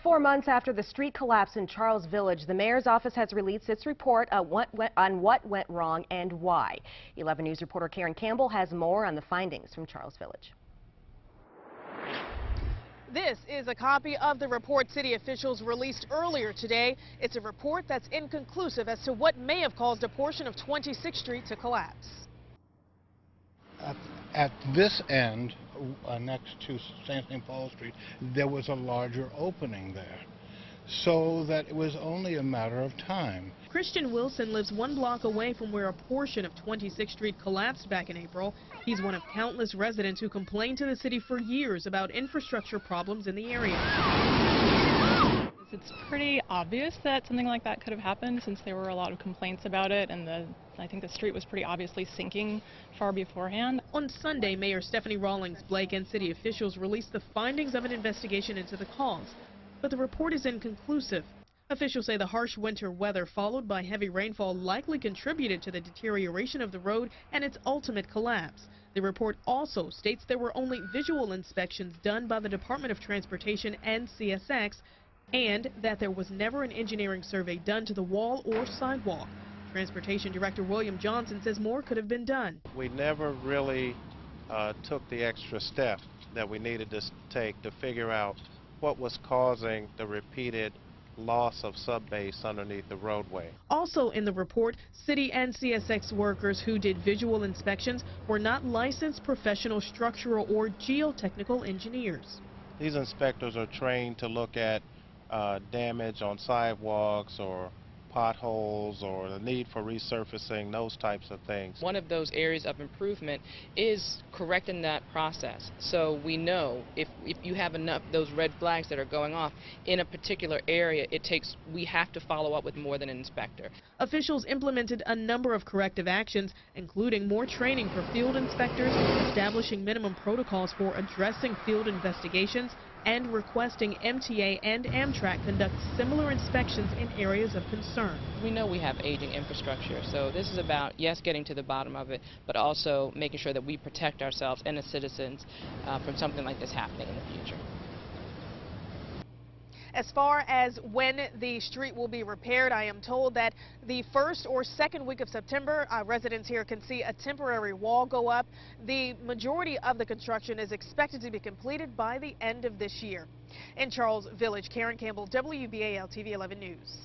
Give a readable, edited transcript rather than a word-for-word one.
4 months after the street collapse in Charles Village, the mayor's office has released its report on what went wrong and why. 11 News reporter Karen Campbell has more on the findings from Charles Village. This is a copy of the report city officials released earlier today. It's a report that's inconclusive as to what may have caused a portion of 26th Street to collapse. At this end, next to St. Paul Street, there was a larger opening there, so that it was only a matter of time. Christian Wilson lives 1 block away from where a portion of 26th Street collapsed back in April. He's one of countless residents who complained to the city for years about infrastructure problems in the area. It's pretty obvious that something like that could have happened since there were a lot of complaints about it, and I think the street was pretty obviously sinking far beforehand. On Sunday, Mayor Stephanie Rawlings Blake and city officials released the findings of an investigation into the cause, but the report is inconclusive. Officials say the harsh winter weather followed by heavy rainfall likely contributed to the deterioration of the road and its ultimate collapse. The report also states there were only visual inspections done by the Department of Transportation and CSX, and that there was never an engineering survey done to the wall or sidewalk. Transportation Director William Johnson says more could have been done. We never really took the extra step that we needed to take to figure out what was causing the repeated loss of subbase underneath the roadway. Also in the report, city and CSX workers who did visual inspections were not licensed professional structural or geotechnical engineers. These inspectors are trained to look at damage on sidewalks or potholes or the need for resurfacing, those types of things. One of those areas of improvement is correcting that process. So we know if you have enough those red flags that are going off in a particular area, we have to follow up with more than an inspector. Officials implemented a number of corrective actions, including more training for field inspectors, establishing minimum protocols for addressing field investigations, and requesting MTA and Amtrak conduct similar inspections in areas of concern. We know we have aging infrastructure, so this is about, yes, getting to the bottom of it, but also making sure that we protect ourselves and the citizens from something like this happening in the future. As far as when the street will be repaired, I am told that the 1st or 2nd week of September, residents here can see a temporary wall go up. The majority of the construction is expected to be completed by the end of this year. In Charles Village, Karen Campbell, WBAL TV 11 News.